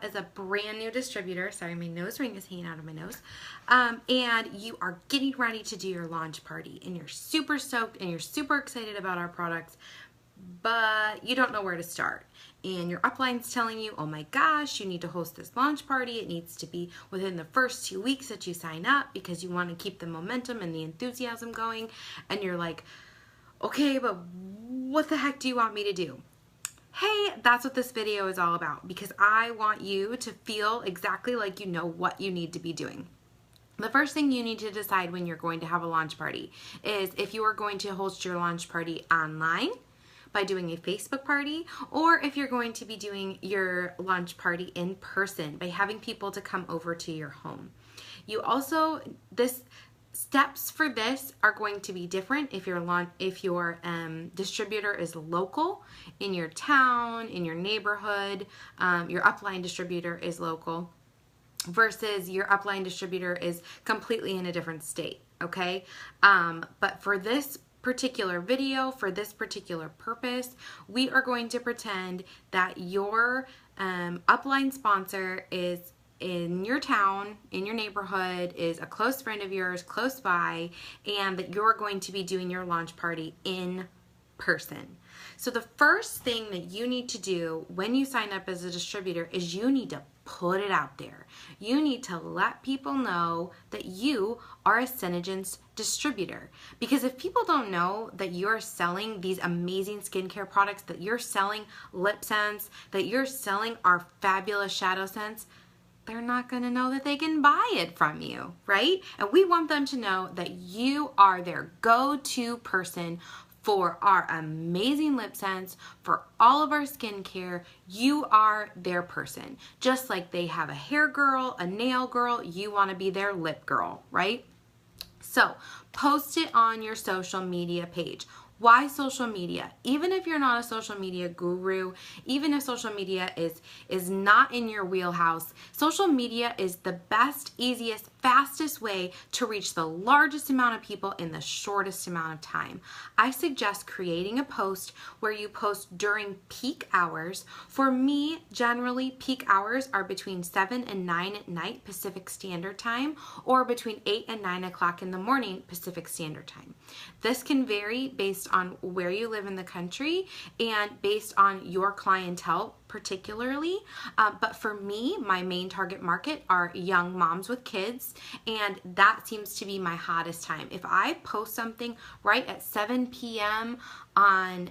as a brand new distributor. Sorry, my nose ring is hanging out of my nose. And you are getting ready to do your launch party, and you're super stoked and you're super excited about our products, but you don't know where to start. And your upline's telling you, oh my gosh, you need to host this launch party. It needs to be within the first 2 weeks that you sign up because you want to keep the momentum and the enthusiasm going. And you're like, okay, but what the heck do you want me to do? Hey, that's what this video is all about, because I want you to feel exactly like you know what you need to be doing. The first thing you need to decide when you're going to have a launch party is if you are going to host your launch party online by doing a Facebook party, or if you're going to be doing your launch party in person by having people to come over to your home. You also, steps for this are going to be different if your distributor is local in your town, in your neighborhood. Your upline distributor is local versus your upline distributor is completely in a different state, okay? But for this particular video, for this particular purpose, we are going to pretend that your upline sponsor is in your town, in your neighborhood, is a close friend of yours close by, and that you're going to be doing your launch party in person. So the first thing that you need to do when you sign up as a distributor is you need to put it out there. You need to let people know that you are a Synergence distributor. Because if people don't know that you're selling these amazing skincare products, that you're selling lip scents, that you're selling our fabulous shadow scents, they're not going to know that they can buy it from you, right? And we want them to know that you are their go-to person for our amazing lip scents, for all of our skincare. You are their person. Just like they have a hair girl, a nail girl, you want to be their lip girl, right? So post it on your social media page. Why social media? Even if you're not a social media guru, even if social media is not in your wheelhouse, social media is the best, easiest, fastest way to reach the largest amount of people in the shortest amount of time. I suggest creating a post where you post during peak hours. For me, generally, peak hours are between 7 and 9 at night Pacific Standard Time, or between 8 and 9 o'clock in the morning Pacific Standard Time. This can vary based on where you live in the country and based on your clientele particularly, but for me, my main target market are young moms with kids, and that seems to be my hottest time. If I post something right at 7 p.m. on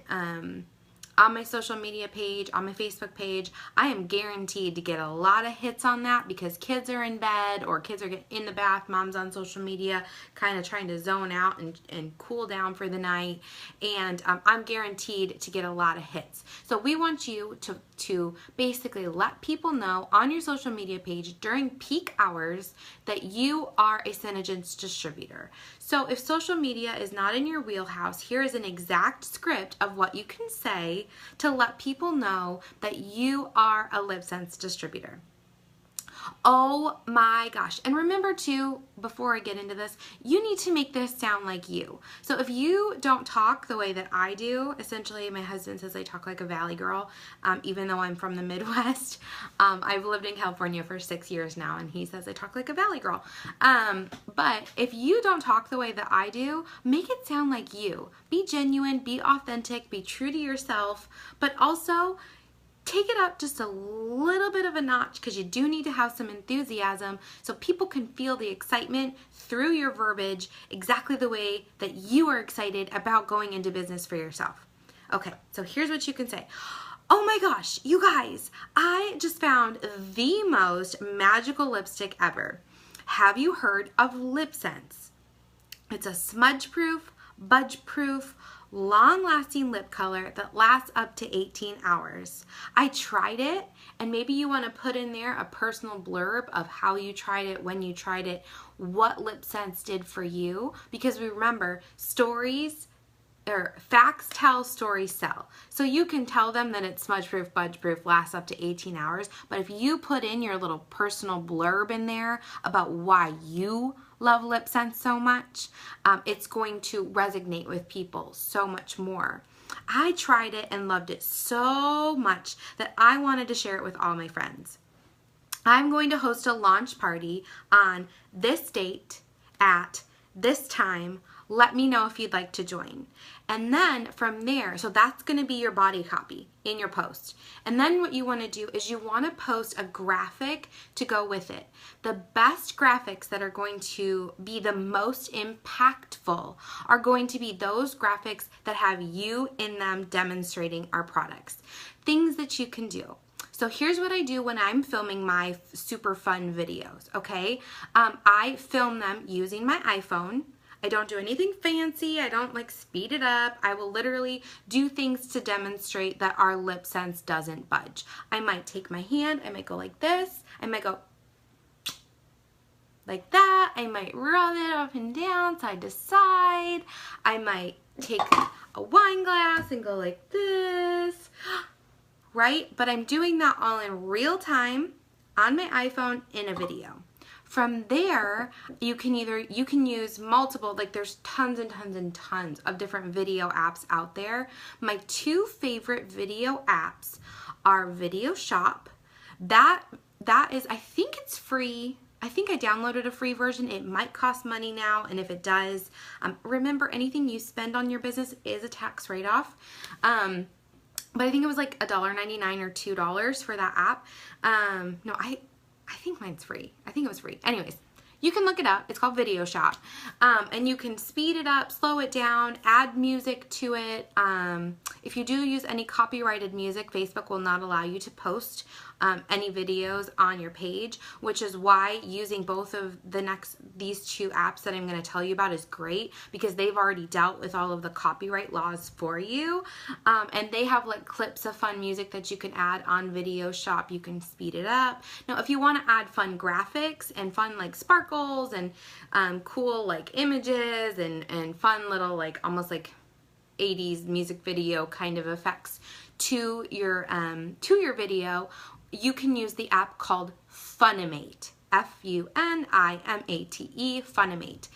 my social media page, on my Facebook page, I am guaranteed to get a lot of hits on that because kids are in bed or kids are in the bath, mom's on social media, kind of trying to zone out and cool down for the night, and I'm guaranteed to get a lot of hits. So we want you to basically let people know on your social media page during peak hours that you are a Synergence distributor. So if social media is not in your wheelhouse, here is an exact script of what you can say to let people know that you are a LipSense distributor. Oh my gosh. And remember too, before I get into this, you need to make this sound like you. So if you don't talk the way that I do, essentially my husband says I talk like a valley girl, even though I'm from the Midwest. I've lived in California for 6 years now, and he says I talk like a valley girl. But if you don't talk the way that I do, make it sound like you. Be genuine, be authentic, be true to yourself, but also take it up just a little bit of a notch, because you do need to have some enthusiasm so people can feel the excitement through your verbiage exactly the way that you are excited about going into business for yourself. Okay, so here's what you can say. Oh my gosh, you guys, I just found the most magical lipstick ever. Have you heard of LipSense? It's a smudge-proof, budge-proof, long-lasting lip color that lasts up to 18 hours. I tried it, and maybe you want to put in there a personal blurb of how you tried it, when you tried it, what LipSense did for you, because remember, stories or facts tell, stories sell. So you can tell them that it's smudge-proof, budge-proof, lasts up to 18 hours, but if you put in your little personal blurb in there about why you love LipSense so much, it's going to resonate with people so much more. I tried it and loved it so much that I wanted to share it with all my friends. I'm going to host a launch party on this date at this time. Let me know if you'd like to join. And then from there, so that's going to be your body copy in your post. And then what you want to do is you want to post a graphic to go with it. The best graphics that are going to be the most impactful are going to be those graphics that have you in them demonstrating our products. Things that you can do. So here's what I do when I'm filming my super fun videos, okay? I film them using my iPhone. I don't do anything fancy. I don't like speed it up. I will literally do things to demonstrate that our lip sense doesn't budge. I might take my hand, I might go like this, I might go like that, I might rub it up and down, side to side, I might take a wine glass and go like this, right? But I'm doing that all in real time on my iPhone in a video. From there, you can use multiple, like there's tons and tons and tons of different video apps out there. My two favorite video apps are Video Shop. That is, I think it's free. I think I downloaded a free version. It might cost money now, and if it does, remember anything you spend on your business is a tax write-off. But I think it was like $1.99 or $2 for that app. No, I think mine's free. I think it was free. Anyways, you can look it up. It's called Video Shop. And you can speed it up, slow it down, add music to it. If you do use any copyrighted music, Facebook will not allow you to post any videos on your page, which is why using both of these two apps that I'm going to tell you about is great, because they've already dealt with all of the copyright laws for you. And they have like clips of fun music that you can add on Video Shop. You can speed it up. Now, if you want to add fun graphics and fun like sparkles and cool like images and fun little like almost like 80s music video kind of effects to your video, you can use the app called Funimate. Funimate, Funimate.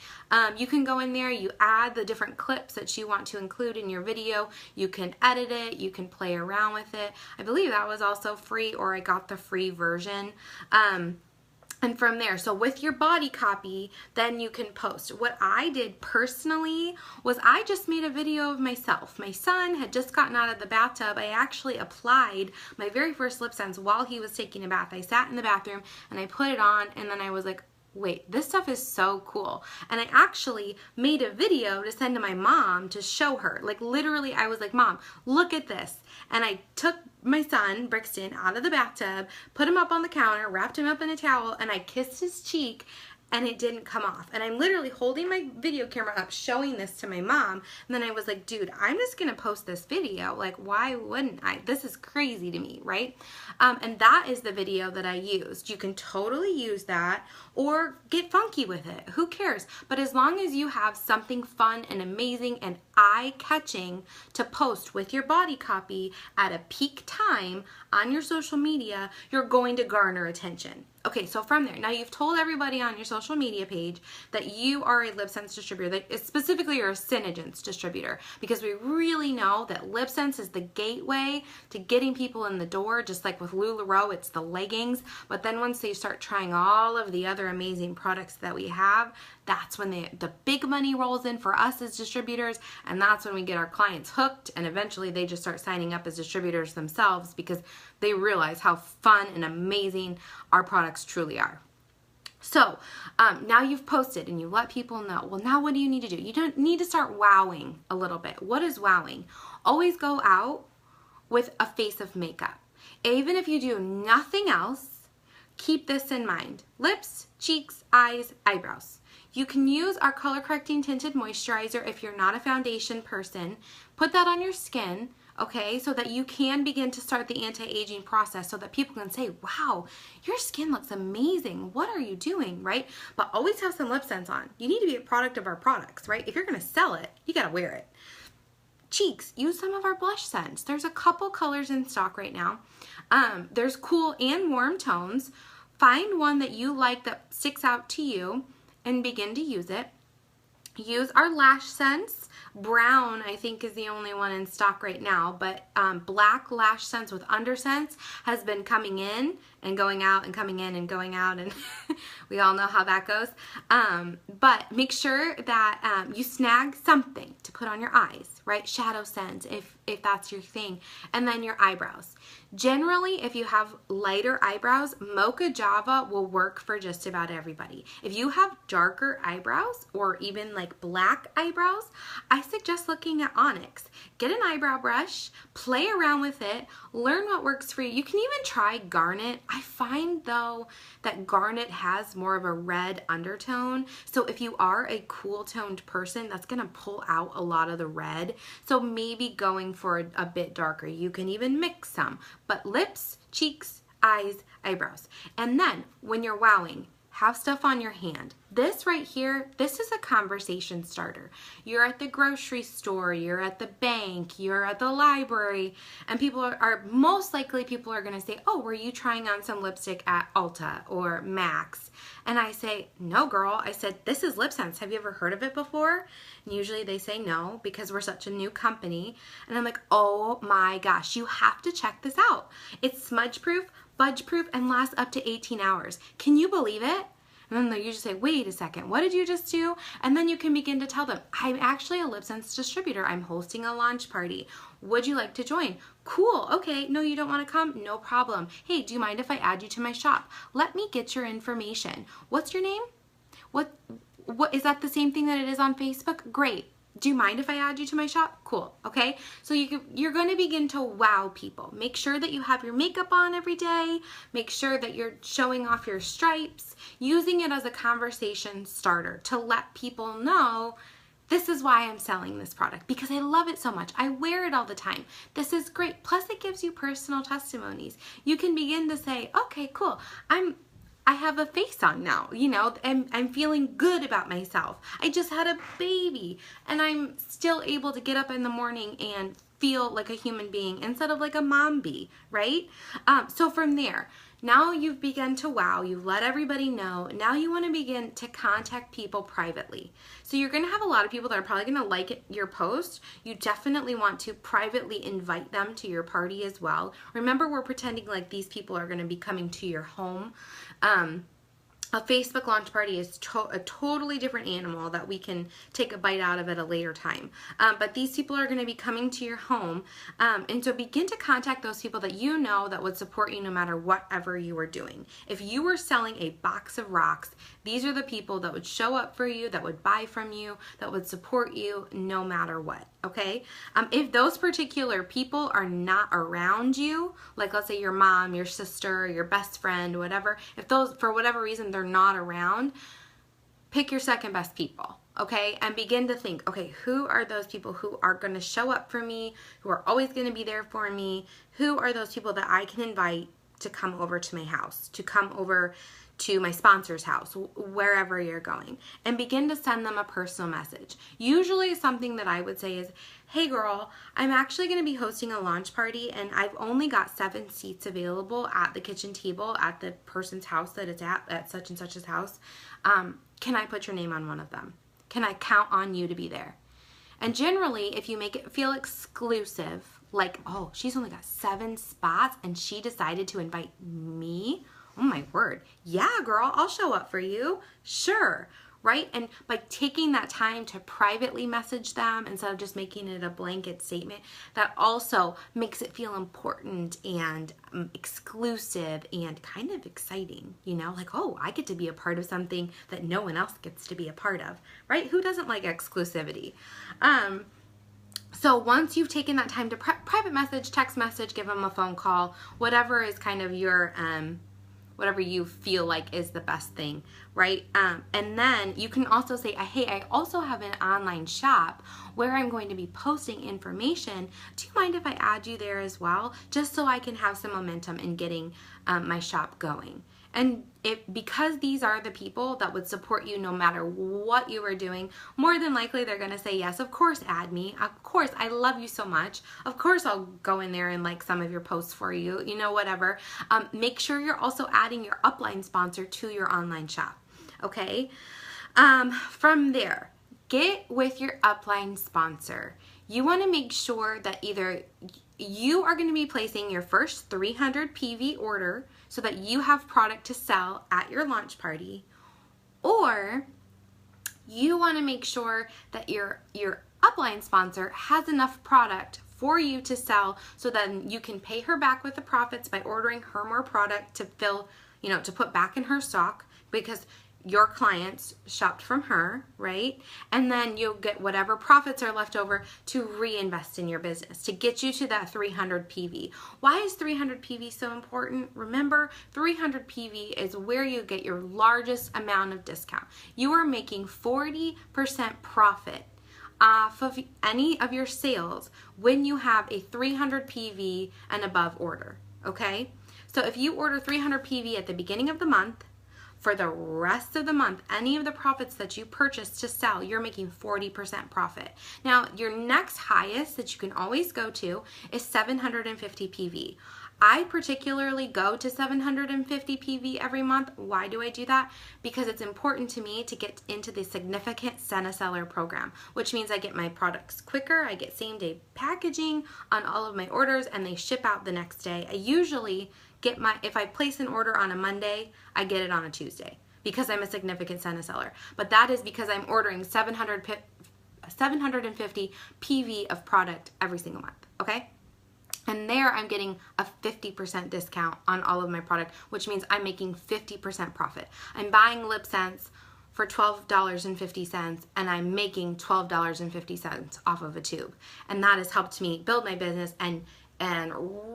You can go in there, you add the different clips that you want to include in your video, you can edit it, you can play around with it. I believe that was also free, or I got the free version. And from there, so with your body copy, then you can post. What I did personally was I just made a video of myself. My son had just gotten out of the bathtub. I actually applied my very first lip sense while he was taking a bath. I sat in the bathroom and I put it on, and then I was like, wait, this stuff is so cool. And I actually made a video to send to my mom to show her. Like literally, I was like, Mom, look at this. And I took my son, Brixton, out of the bathtub, put him up on the counter, wrapped him up in a towel, and I kissed his cheek, and it didn't come off. And I'm literally holding my video camera up, showing this to my mom. And then I was like, dude, I'm just going to post this video. Like, why wouldn't I? This is crazy to me, right? And that is the video that I used. You can totally use that or get funky with it. Who cares? But as long as you have something fun and amazing and eye-catching to post with your body copy at a peak time on your social media, you're going to garner attention. Okay, so from there, now you've told everybody on your social media page that you are a LipSense distributor, that specifically you're a Synergence distributor, because we really know that LipSense is the gateway to getting people in the door. Just like with LuLaRoe, it's the leggings. But then once they start trying all of the other amazing products that we have, that's when the big money rolls in for us as distributors, and that's when we get our clients hooked, and eventually they just start signing up as distributors themselves because they realize how fun and amazing our products truly are. So now you've posted and you let people know. Well, now what do you need to do? You don't need to start wowing a little bit. What is wowing? Always go out with a face of makeup. Even if you do nothing else, keep this in mind. Lips, cheeks, eyes, eyebrows. You can use our color correcting tinted moisturizer if you're not a foundation person. Put that on your skin, okay, so that you can begin to start the anti-aging process so that people can say, wow, your skin looks amazing. What are you doing, right? But always have some LipSense on. You need to be a product of our products, right? If you're going to sell it, you got to wear it. Cheeks, use some of our blush scents. There's a couple colors in stock right now. There's cool and warm tones. Find one that you like that sticks out to you and begin to use it. Use our lash scents. Brown, I think, is the only one in stock right now, but black lash scents with underscents has been coming in and going out and coming in and going out, and we all know how that goes. But make sure that you snag something to put on your eyes, right? Shadow sense, if that's your thing. And then your eyebrows. Generally, if you have lighter eyebrows, Mocha Java will work for just about everybody. If you have darker eyebrows or even like black eyebrows, I suggest looking at Onyx. Get an eyebrow brush, play around with it, learn what works for you. You can even try garnet. I find though that garnet has more of a red undertone. So if you are a cool toned person, that's gonna pull out a lot of the red. So maybe going for a bit darker. You can even mix some. But lips, cheeks, eyes, eyebrows. And then when you're wowing, have stuff on your hand. This right here, this is a conversation starter. You're at the grocery store, you're at the bank, you're at the library, and people are most likely people are gonna say, oh, were you trying on some lipstick at Ulta or Max? And I say, no girl, I said, this is Lip Sense. Have you ever heard of it before? And usually they say no because we're such a new company. And I'm like, oh my gosh, you have to check this out. It's smudge proof, budge proof, and lasts up to 18 hours. Can you believe it? And then they'll usually say, wait a second, what did you just do? And then you can begin to tell them, I'm actually a Lip Sense distributor. I'm hosting a launch party. Would you like to join? Cool, okay, no, you don't want to come? No problem. Hey, do you mind if I add you to my shop? Let me get your information. What's your name? What is that the same thing that it is on Facebook? Great. Do you mind if I add you to my shop? Cool, okay? So you're going to begin to wow people. Make sure that you have your makeup on every day. Make sure that you're showing off your stripes, using it as a conversation starter to let people know this is why I'm selling this product because I love it so much. I wear it all the time. This is great. Plus it gives you personal testimonies. You can begin to say, okay, cool. I have a face on now, you know, and I'm feeling good about myself. I just had a baby and I'm still able to get up in the morning and feel like a human being instead of like a mom bee, right? So from there, now you've begun to wow, you've let everybody know. Now you want to begin to contact people privately. So you're going to have a lot of people that are probably going to like your post. You definitely want to privately invite them to your party as well. Remember, we're pretending like these people are going to be coming to your home. A Facebook launch party is a totally different animal that we can take a bite out of at a later time. But these people are going to be coming to your home. And so begin to contact those people that you know that would support you no matter whatever you were doing. If you were selling a box of rocks, these are the people that would show up for you, that would buy from you, that would support you no matter what. Okay? If those particular people are not around you, like let's say your mom, your sister, your best friend, whatever, if those, for whatever reason, they're not around, pick your second best people, okay? And begin to think, okay, who are those people who are going to show up for me, who are always going to be there for me? Who are those people that I can invite to come over to my house, to come over to my sponsor's house, wherever you're going, and begin to send them a personal message. Usually something that I would say is, hey girl, I'm actually going to be hosting a launch party and I've only got 7 seats available at the kitchen table at the person's house that it's at such and such's house. Can I put your name on one of them? Can I count on you to be there? And generally, if you make it feel exclusive, like, oh, she's only got 7 spots and she decided to invite me, oh my word, yeah girl, I'll show up for you, sure, right? And by taking that time to privately message them instead of just making it a blanket statement, that also makes it feel important and exclusive and kind of exciting, you know, like, oh, I get to be a part of something that no one else gets to be a part of, right? Who doesn't like exclusivity? So once you've taken that time to private message, text message, give them a phone call, whatever is kind of your, whatever you feel like is the best thing, right? And then you can also say, hey, I also have an online shop where I'm going to be posting information. Do you mind if I add you there as well? Just so I can have some momentum in getting my shop going. And because these are the people that would support you no matter what you were doing, more than likely they're going to say, yes, of course, add me. Of course, I love you so much. Of course, I'll go in there and like some of your posts for you, you know, whatever. Make sure you're also adding your Upline sponsor to your online shop, okay? From there, get with your Upline sponsor. You want to make sure that either you are going to be placing your first 300 PV order so that you have product to sell at your launch party, or you want to make sure that your upline sponsor has enough product for you to sell so then you can pay her back with the profits by ordering her more product to fill, to put back in her stock because your clients shopped from her, right? And then you'll get whatever profits are left over to reinvest in your business to get you to that 300 PV. Why is 300 PV so important? Remember, 300 PV is where you get your largest amount of discount. You are making 40% profit off of any of your sales when you have a 300 PV and above order, okay? So if you order 300 PV at the beginning of the month, for the rest of the month, any of the profits that you purchase to sell, you're making 40% profit. Now, your next highest that you can always go to is 750 PV. I particularly go to 750 PV every month. Why do I do that? Because it's important to me to get into the significant Send a Seller program, which means I get my products quicker, I get same day packaging on all of my orders, and they ship out the next day. I usually if I place an order on a Monday, I get it on a Tuesday because I'm a significant Send a Seller. But that is because I'm ordering 750 PV of product every single month, okay? And there I'm getting a 50% discount on all of my product, which means I'm making 50% profit. I'm buying lip sense for $12.50 and I'm making $12.50 off of a tube. And that has helped me build my business and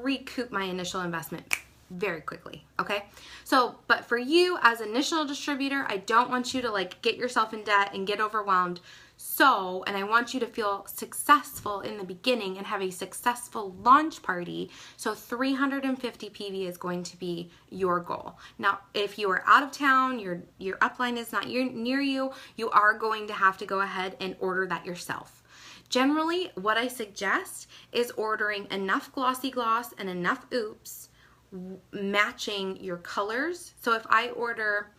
recoup my initial investment very quickly, okay? So, but for you as initial distributor, I don't want you to get yourself in debt and get overwhelmed. So, and I want you to feel successful in the beginning and have a successful launch party. So 350 PV is going to be your goal. Now, if you are out of town, your upline is not near you, you are going to have to go ahead and order that yourself. Generally, what I suggest is ordering enough glossy gloss and enough oops matching your colors. So if I order,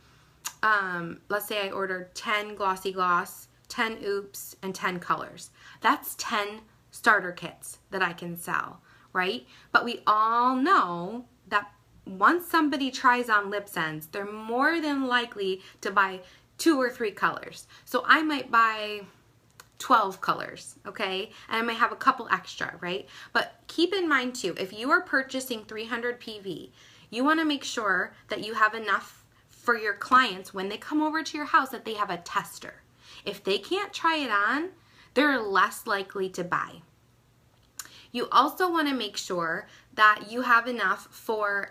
let's say I order 10 glossy gloss, 10 oops, and 10 colors. That's 10 starter kits that I can sell, right? But we all know that once somebody tries on lip sense, they're more than likely to buy 2 or 3 colors. So I might buy 12 colors, okay? And I might have a couple extra, right? But keep in mind too, if you are purchasing 300 PV, you want to make sure that you have enough for your clients when they come over to your house that they have a tester. If they can't try it on, they're less likely to buy. You also want to make sure that you have enough for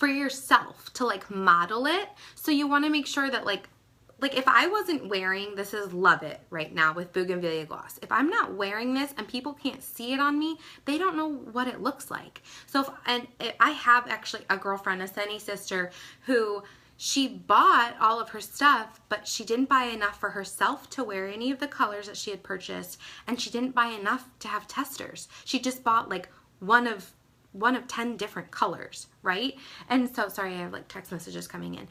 yourself to model it. So you want to make sure that if I wasn't wearing, this is Love It right now with Bougainvillea Gloss. If I'm not wearing this and people can't see it on me, they don't know what it looks like. So, I have actually a girlfriend, a Sunny sister, who she bought all of her stuff, but she didn't buy enough for herself to wear any of the colors that she had purchased, and she didn't buy enough to have testers. She just bought one of 10 different colors, right? And so, sorry, I have text messages coming in.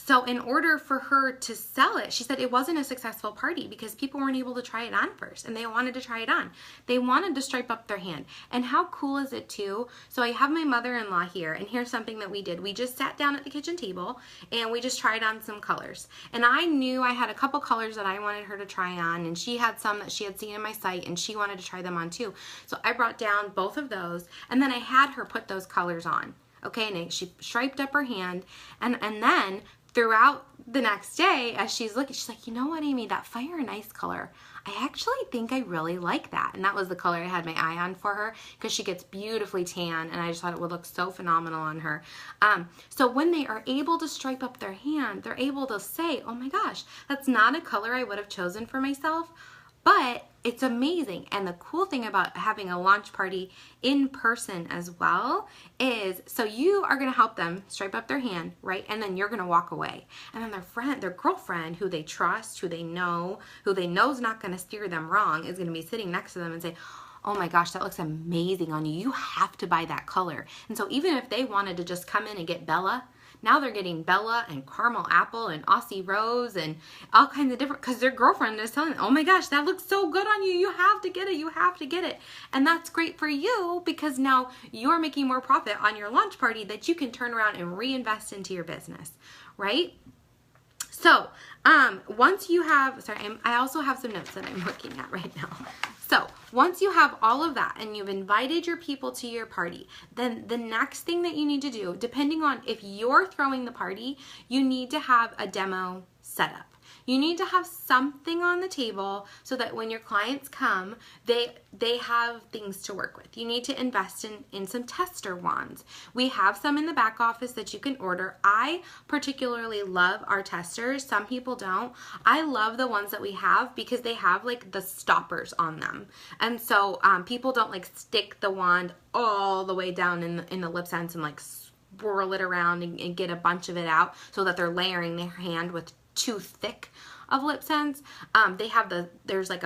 So in order for her to sell it, she said it wasn't a successful party because people weren't able to try it on first, and they wanted to try it on. They wanted to stripe up their hand. And how cool is it too? So I have my mother-in-law here, and here's something that we did. We just sat down at the kitchen table and we just tried on some colors. And I knew I had a couple colors that I wanted her to try on, and she had some that she had seen in my site and she wanted to try them on too. So I brought down both of those, and then I had her put those colors on. Okay, and she striped up her hand, and then throughout the next day, as she's looking, she's like, you know what, Amy, that Fire and Ice color, I actually think I really like that. And that was the color I had my eye on for her because she gets beautifully tan, and I just thought it would look so phenomenal on her. So when they are able to stripe up their hand, they're able to say, oh my gosh, that's not a color I would have chosen for myself, but it's amazing. And the cool thing about having a launch party in person as well is, so you are going to help them stripe up their hand, right? And then you're going to walk away. And then their girlfriend, who they trust, who they know is not going to steer them wrong, is going to be sitting next to them and say, oh my gosh, that looks amazing on you. You have to buy that color. And so even if they wanted to just come in and get Bella, now they're getting Bella and Caramel Apple and Aussie Rose and all kinds of different, because their girlfriend is telling them, oh my gosh, that looks so good on you. You have to get it. You have to get it. And that's great for you because now you're making more profit on your launch party that you can turn around and reinvest into your business, right? So once you have, sorry, I also have some notes that I'm looking at right now. So once you have all of that and you've invited your people to your party, then the next thing that you need to do, depending on if you're throwing the party, you need to have a demo set up. You need to have something on the table so that when your clients come, they have things to work with. You need to invest in some tester wands. We have some in the back office that you can order. I particularly love our testers. Some people don't. I love the ones that we have because they have like the stoppers on them. And so people don't like stick the wand all the way down in the lip sense and like swirl it around and get a bunch of it out so that they're layering their hand with too thick of lip sense. They have there's like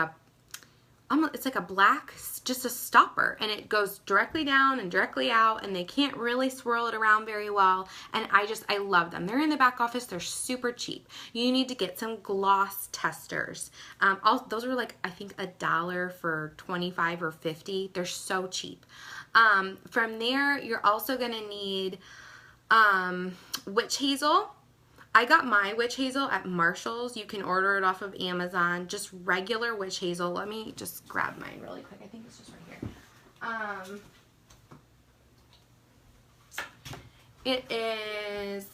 it's like a black, just a stopper, and it goes directly down and directly out, and they can't really swirl it around very well. And I love them. They're in the back office. They're super cheap. You need to get some gloss testers. Those are like, I think $1 for 25 or 50. They're so cheap. From there, you're also gonna need witch hazel. I got my witch hazel at Marshall's. You can order it off of Amazon, just regular witch hazel. Let me just grab mine really quick. I think it's just right here.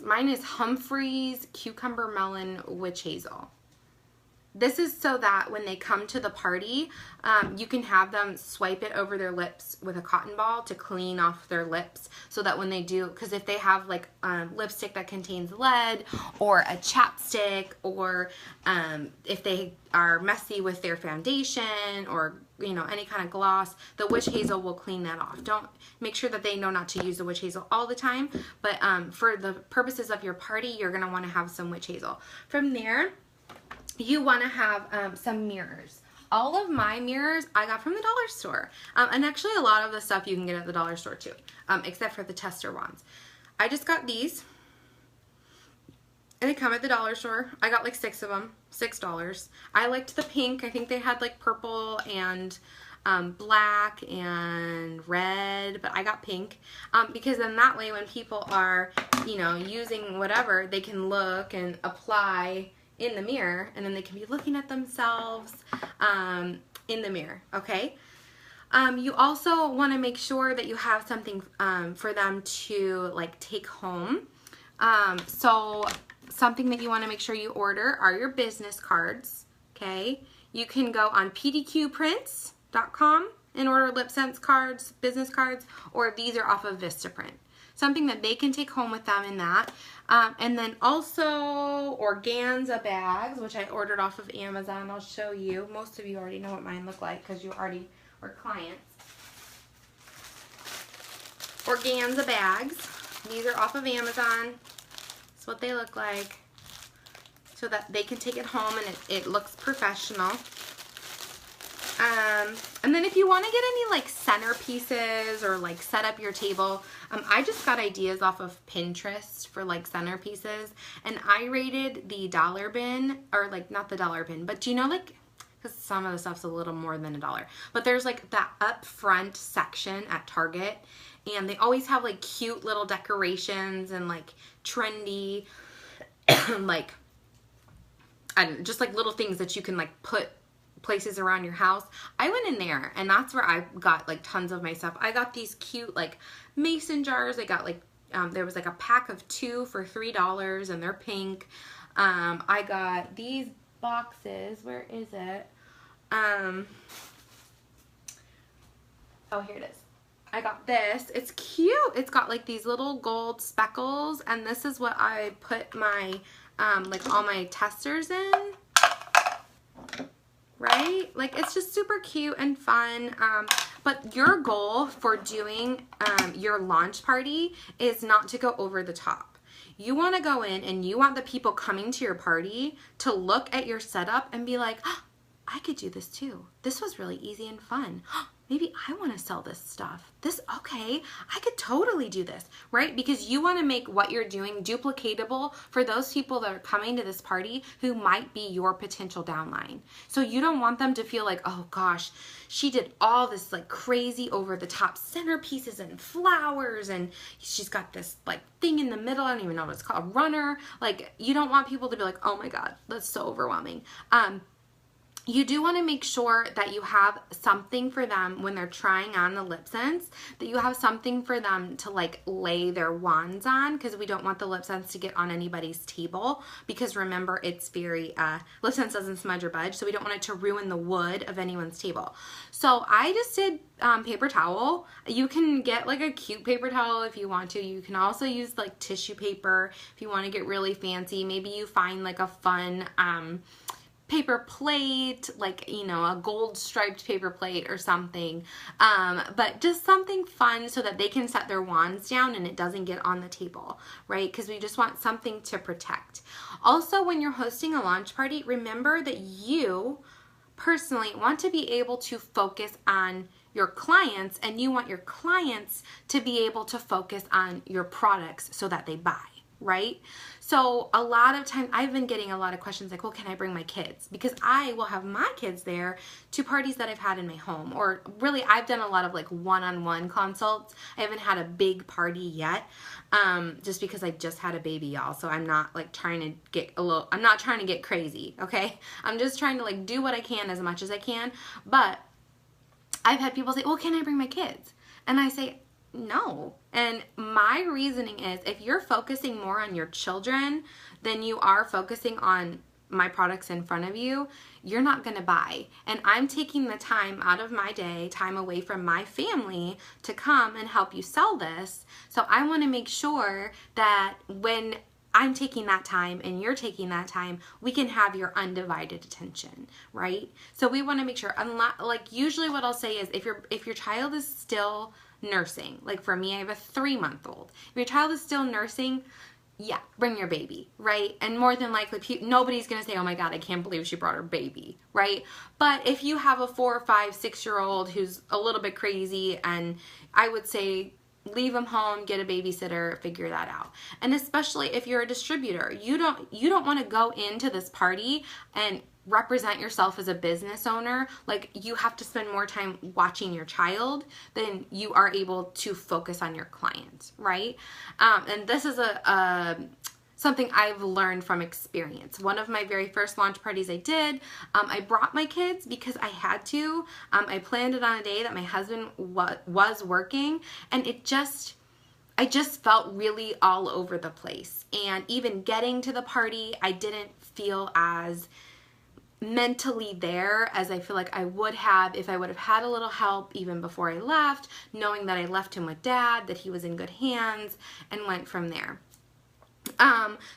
Mine is Humphreys Cucumber Melon Witch Hazel. This is so that when they come to the party, you can have them swipe it over their lips with a cotton ball to clean off their lips so that when they do, because if they have like lipstick that contains lead or a chapstick, or if they are messy with their foundation or any kind of gloss, the witch hazel will clean that off. Make sure that they know not to use the witch hazel all the time, but for the purposes of your party, you're going to want to have some witch hazel. From there, you want to have some mirrors. All of my mirrors I got from the dollar store. And actually a lot of the stuff you can get at the dollar store too, except for the tester wands. I just got these. And they come at the dollar store. I got like 6 of them, $6. I liked the pink. I think they had like purple and black and red, but I got pink because then that way when people are, using whatever, they can look and apply in the mirror, and then they can be looking at themselves in the mirror, okay? You also want to make sure that you have something for them to like take home. So something that you want to make sure you order are your business cards, okay? You can go on pdqprints.com and order lip sense cards, business cards, or these are off of Vistaprint. Something that they can take home with them in that. And then also organza bags, which I ordered off of Amazon. I'll show you. Most of you already know what mine look like because you already were clients. Organza bags. These are off of Amazon. That's what they look like. So that they can take it home and it looks professional. And then if you want to get any like centerpieces or like set up your table, I just got ideas off of Pinterest for like centerpieces, and I rated the dollar bin, or like not the dollar bin, but like, because some of the stuff's a little more than $1, but there's like that up front section at Target, and they always have like cute little decorations and like trendy like, I don't know, just like little things that you can like put places around your house. I went in there and that's where I got like tons of my stuff. I got these cute like mason jars. I got like there was like a pack of 2 for $3 and they're pink. I got these boxes. Where is it? Oh, here it is. I got this. It's cute. It's got like these little gold speckles, and this is what I put my like all my testers in. Right? Like, it's just super cute and fun. But your goal for doing your launch party is not to go over the top. You want to go in and you want the people coming to your party to look at your setup and be like, oh, I could do this too. This was really easy and fun. maybe I want to sell this stuff. Okay, I could totally do this, right? Because you want to make what you're doing duplicatable for those people that are coming to this party who might be your potential downline. So you don't want them to feel like, oh gosh, she did all this like crazy over the top centerpieces and flowers, and she's got this like thing in the middle. I don't even know what it's called, runner. Like, you don't want people to be like, oh my God, that's so overwhelming. You do want to make sure that you have something for them when they're trying on the lip scents, that you have something for them to like lay their wands on, because we don't want the lip scents to get on anybody's table, because remember, it's very, lip scents doesn't smudge or budge, so we don't want it to ruin the wood of anyone's table. So I just did paper towel. You can get like a cute paper towel if you want to. You can also use like tissue paper if you want to get really fancy. Maybe you find like a fun, paper plate, like, you know, a gold striped paper plate or something, but just something fun so that they can set their wands down and it doesn't get on the table, right? Because we just want something to protect. Also, when you're hosting a launch party, remember that you personally want to be able to focus on your clients, and you want your clients to be able to focus on your products so that they buy, right? So a lot of times I've been getting a lot of questions like, well, can I bring my kids? Because I will have my kids there to parties that I've had in my home, or really I've done a lot of like one-on-one consults. I haven't had a big party yet, just because I just had a baby, y'all. So I'm not like trying to get I'm not trying to get crazy, okay? I'm just trying to like do what I can as much as I can. But I've had people say, well, can I bring my kids? And I say, no. And my reasoning is, if you're focusing more on your children than you are focusing on my products in front of you, you're not going to buy. And I'm taking the time out of my day, time away from my family, to come and help you sell this. So I want to make sure that when I'm taking that time and you're taking that time, we can have your undivided attention, right? So we want to make sure, like usually what I'll say is, if your child is still nursing, like for me, I have a 3-month-old. If your child is still nursing, yeah, bring your baby, right? And more than likely, nobody's going to say, oh my God, I can't believe she brought her baby, right? But if you have a 4, 5, 6-year-old who's a little bit crazy, and I would say, leave them home, get a babysitter, figure that out. And especially if you're a distributor, you don't want to go into this party and represent yourself as a business owner. Like, you have to spend more time watching your child than you are able to focus on your client, right? And this is something I've learned from experience. One of my very first launch parties I did, I brought my kids because I had to. I planned it on a day that my husband was working, and I just felt really all over the place. And even getting to the party, I didn't feel as mentally there as I feel like I would have if I would have had a little help even before I left, knowing that I left him with Dad, that he was in good hands, and went from there.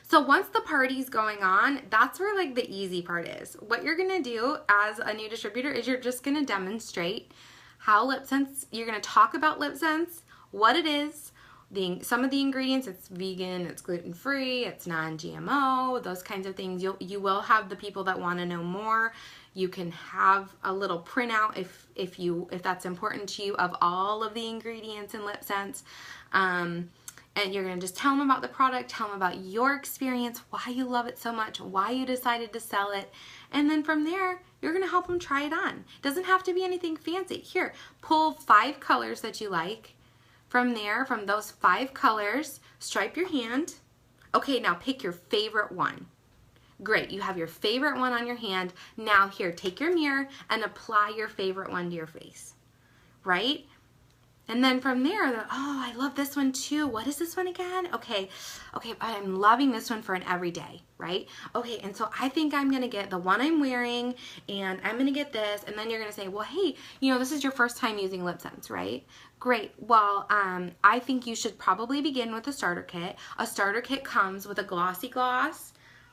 So once the party's going on, that's where like the easy part is. What you're going to do as a new distributor is you're just going to demonstrate how lip scents, you're going to talk about lip scents, what it is, some of the ingredients. It's vegan, it's gluten-free, it's non-GMO, those kinds of things. You will have the people that want to know more. You can have a little printout if that's important to you, of all of the ingredients in lip scents. And you're going to just tell them about the product, tell them about your experience, why you love it so much, why you decided to sell it. And then from there, you're going to help them try it on. It doesn't have to be anything fancy. Here, pull 5 colors that you like. From there, from those 5 colors, stripe your hand. Okay, now pick your favorite one. Great, you have your favorite one on your hand. Now here, take your mirror and apply your favorite one to your face, right? And then from there, oh, I love this one too. What is this one again? Okay, I'm loving this one for an everyday, right? Okay, and so I think I'm gonna get the one I'm wearing, and I'm gonna get this, and then you're gonna say, well, hey, this is your first time using lip scents, right? Great, well, I think you should probably begin with a starter kit. A starter kit comes with a glossy gloss,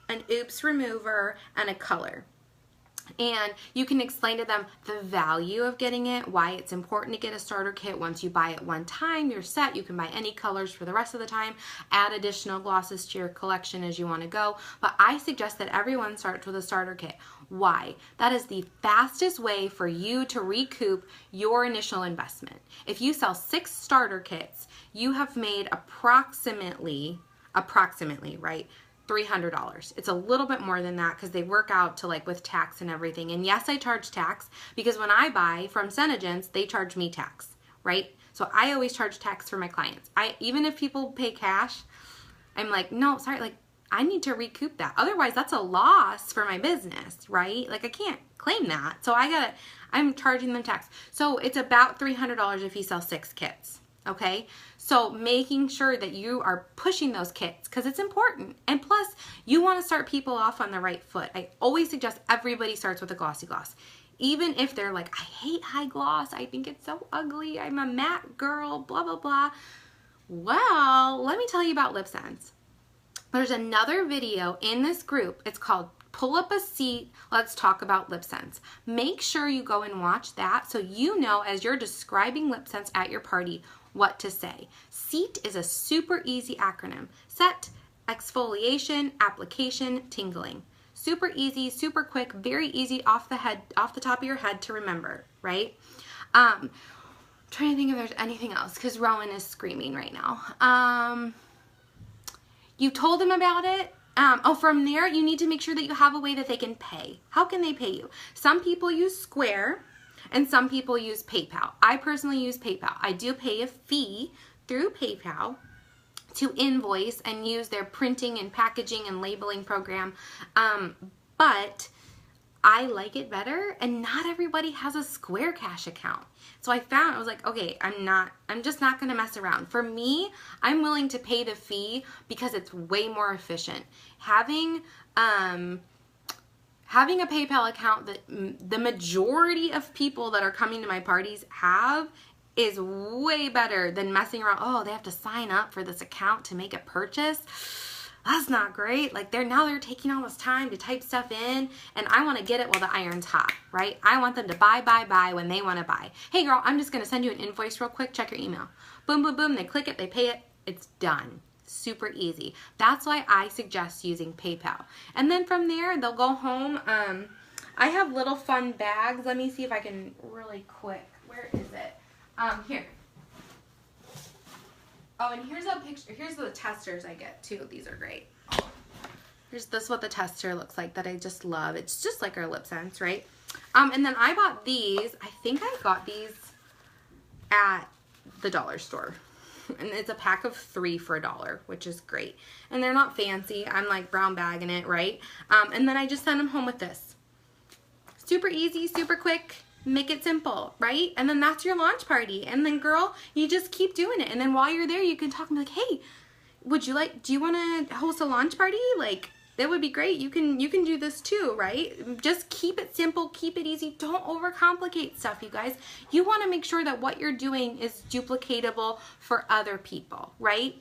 an oops remover, and a color. And you can explain to them the value of getting it, why it's important to get a starter kit. Once you buy it one time, you're set. You can buy any colors for the rest of the time, add additional glosses to your collection as you want to go. But I suggest that everyone starts with a starter kit. Why? That is the fastest way for you to recoup your initial investment. If you sell 6 starter kits, you have made approximately, right? $300. It's a little bit more than that because they work out to like with tax and everything. And yes, I charge tax because when I buy from Senegence, they charge me tax, right? So I always charge tax for my clients. Even if people pay cash, I'm like, no, sorry, like I need to recoup that. Otherwise, that's a loss for my business, right? Like I can't claim that. So I'm charging them tax. So it's about $300 if you sell 6 kits. Okay, so making sure that you are pushing those kits because it's important. And plus, you want to start people off on the right foot. I always suggest everybody starts with a glossy gloss. Even if they're like, I hate high gloss, I think it's so ugly, I'm a matte girl, blah, blah, blah. Well, let me tell you about lip sense. There's another video in this group. It's called Pull Up a Seat, Let's Talk About Lip Sense. Make sure you go and watch that so you know as you're describing lip sense at your party what to say. SEAT is a super easy acronym. Set, exfoliation, application, tingling. Super easy, super quick, very easy off the top of your head to remember, right? Trying to think if there's anything else because Rowan is screaming right now. You told them about it. From there, you need to make sure that you have a way that they can pay. How can they pay you? Some people use Square and some people use PayPal. I personally use PayPal. I do pay a fee through PayPal to invoice and use their printing and packaging and labeling program. But I like it better and not everybody has a Square Cash account. So I was like, okay, I'm just not gonna mess around. For me, I'm willing to pay the fee because it's way more efficient. Having a PayPal account that the majority of people that are coming to my parties have is way better than messing around. Oh, they have to sign up for this account to make a purchase. That's not great. Like they're taking all this time to type stuff in and I want to get it while the iron's hot, right? I want them to buy when they want to buy. Hey girl, I'm just going to send you an invoice real quick. Check your email. Boom, boom, boom. They click it, they pay it. It's done. Super easy. That's why I suggest using PayPal. And then from there, they'll go home. I have little fun bags. Let me see if I can really quick. Where is it? Here. Oh, and here's a picture. Here's the testers I get too. These are great. This is what the tester looks like that I just love. It's just like our lip sense, right? And then I bought these. I think I got these at the dollar store. And it's a pack of 3 for $1, which is great. And they're not fancy. I'm like brown bagging it, right? And then I just sent them home with this. Super easy, super quick. Make it simple, right? And then that's your launch party. And then girl, you just keep doing it. And then while you're there, you can talk and be like, hey, do you want to host a launch party? Like, that would be great. You can do this too, right? Just keep it simple, keep it easy. Don't overcomplicate stuff, you guys. You want to make sure that what you're doing is duplicatable for other people, right?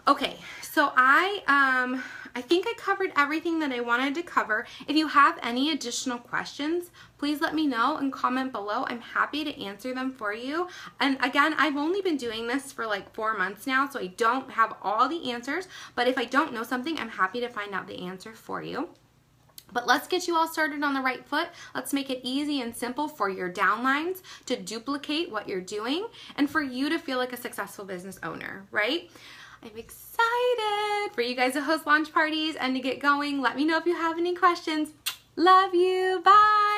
Okay, so I think I covered everything that I wanted to cover. If you have any additional questions, please let me know and comment below. I'm happy to answer them for you. And again, I've only been doing this for like 4 months now, so I don't have all the answers. But if I don't know something, I'm happy to find out the answer for you. But let's get you all started on the right foot. Let's make it easy and simple for your downlines to duplicate what you're doing and for you to feel like a successful business owner, right? I'm excited for you guys to host launch parties and to get going. Let me know if you have any questions. Love you. Bye.